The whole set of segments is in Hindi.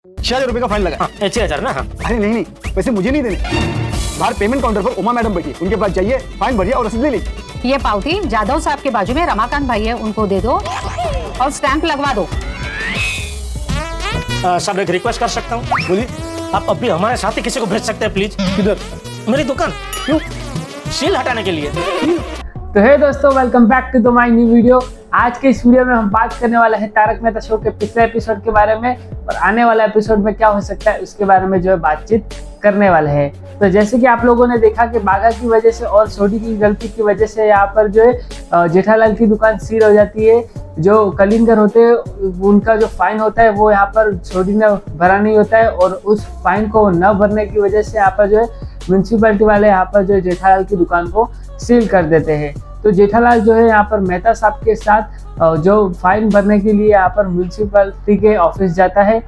6,000 रुपए का फाइन लगा। 6,000 ना? हाँ। अरे नहीं नहीं, वैसे मुझे नहीं देने। बाहर पेमेंट काउंटर पर उमा मैडम बैठी, उनके पास जाइए, फाइन भरिए और रसीद ले लीजिए। ये पावती जादव साहब के बाजू में रमाकांत भाई है, उनको दे दो और स्टैंप लगवा दो। साहब एक रिक्वेस्ट कर सकता हूँ? बोलिए। आप अभी हमारे साथ ही किसी को भेज सकते हैं प्लीज? किधर? मेरी दुकान। क्यों? सील हटाने के लिए। तो हे दोस्तों, welcome back to the my new video. आज के इस वीडियो में हम बात करने वाले हैं तारक मेहता शो के पिछले एपिसोड के बारे में और आने वाला एपिसोड में क्या हो सकता है उसके बारे में जो है बातचीत करने वाले हैं। तो जैसे कि आप लोगों ने देखा कि बाघा की वजह से और सोडी की गलती की वजह से यहाँ पर जो है जेठालाल की दुकान सील हो जाती है। जो कलिंगर होते हैं उनका जो फाइन होता है वो यहाँ पर सोडी ने भरा नहीं होता है और उस फाइन को न भरने की वजह से यहाँ पर जो है म्यूनसिपैलिटी वाले यहाँ पर जो है जेठालाल की दुकान को सील कर देते हैं। तो जेठालाल जो है यहाँ पर मेहता साहब के साथ जो फाइन भरने के लिए यहाँ पर म्यूनसिपैलिटी के ऑफिस जाता है।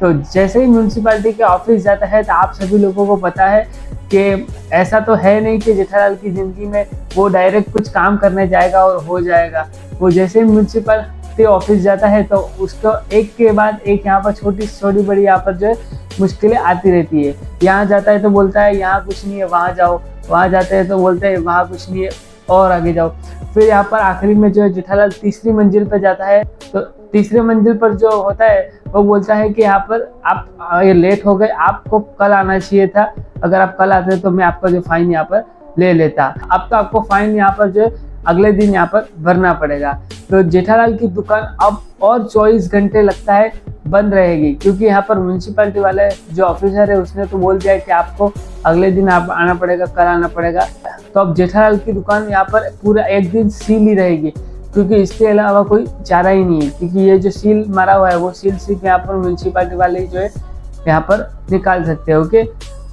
तो जैसे ही म्यूनसिपैलिटी के ऑफिस जाता है तो आप सभी लोगों को पता है कि ऐसा तो है नहीं कि जेठालाल की ज़िंदगी में वो डायरेक्ट कुछ काम करने जाएगा और हो जाएगा। वो जैसे ही म्यूनसिपैलिटी ऑफिस जाता है तो उसको एक के बाद एक यहाँ पर छोटी छोटी बड़ी यहाँ पर जो है मुश्किलें आती रहती है। यहाँ जाता है तो बोलता है यहाँ कुछ नहीं है, वहाँ जाओ। वहाँ जाते हैं तो बोलते हैं वहाँ कुछ नहीं है और आगे जाओ। फिर यहाँ पर आखिरी में जो है जेठालाल तीसरी मंजिल पर जाता है। तो तीसरी मंजिल पर जो होता है वो बोलता है कि यहाँ पर आप ये लेट हो गए, आपको कल आना चाहिए था। अगर आप कल आते तो मैं आपका जो फाइन यहाँ पर ले लेता। अब तो आपको फाइन यहाँ पर जो है अगले दिन यहाँ पर भरना पड़ेगा। तो जेठालाल की दुकान अब और 24 घंटे लगता है बंद रहेगी, क्योंकि यहाँ पर म्यूनसिपैलिटी वाले जो ऑफिसर है उसने तो बोल दिया है कि आपको अगले दिन आप आना पड़ेगा, कल आना पड़ेगा। तो अब जेठालाल की दुकान यहाँ पर पूरा एक दिन सील ही रहेगी, क्योंकि इसके अलावा कोई चारा ही नहीं है। क्योंकि ये जो सील मारा हुआ है वो सील सिर्फ यहाँ पर म्यूनसिपैलिटी वाले ही जो है यहाँ पर निकाल सकते हैं। ओके,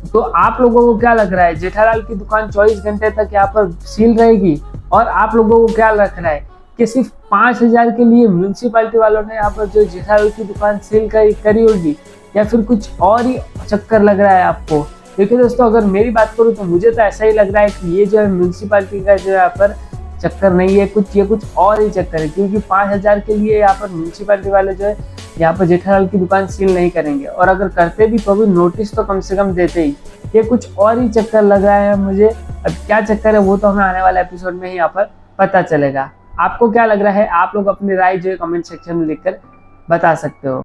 तो आप लोगों को क्या लग रहा है, जेठालाल की दुकान 24 घंटे तक यहाँ पर सील रहेगी? और आप लोगों को क्या लग रहा है कि सिर्फ 5,000 के लिए म्यूनसिपैलिटी वालों ने यहाँ पर जो जेठालाल की दुकान सील करी होगी, या फिर कुछ और ही चक्कर लग रहा है आपको? देखिए दोस्तों, अगर मेरी बात करूँ तो मुझे तो ऐसा ही लग रहा है कि ये जो है म्यूनसिपैलिटी का जो यहाँ पर चक्कर नहीं है, ये कुछ और ही चक्कर है। क्योंकि 5,000 के लिए यहाँ पर म्यूनसिपैलिटी वाले जो है यहाँ पर जेठालाल की दुकान सील नहीं करेंगे, और अगर करते भी तो भी नोटिस तो कम से कम देते ही। ये कुछ और ही चक्कर लग रहा है मुझे। अब क्या चक्कर है वो तो हमें आने वाले एपिसोड में ही यहाँ पर पता चलेगा। आपको क्या लग रहा है? आप लोग अपनी राय जो है कमेंट सेक्शन में लिखकर बता सकते हो।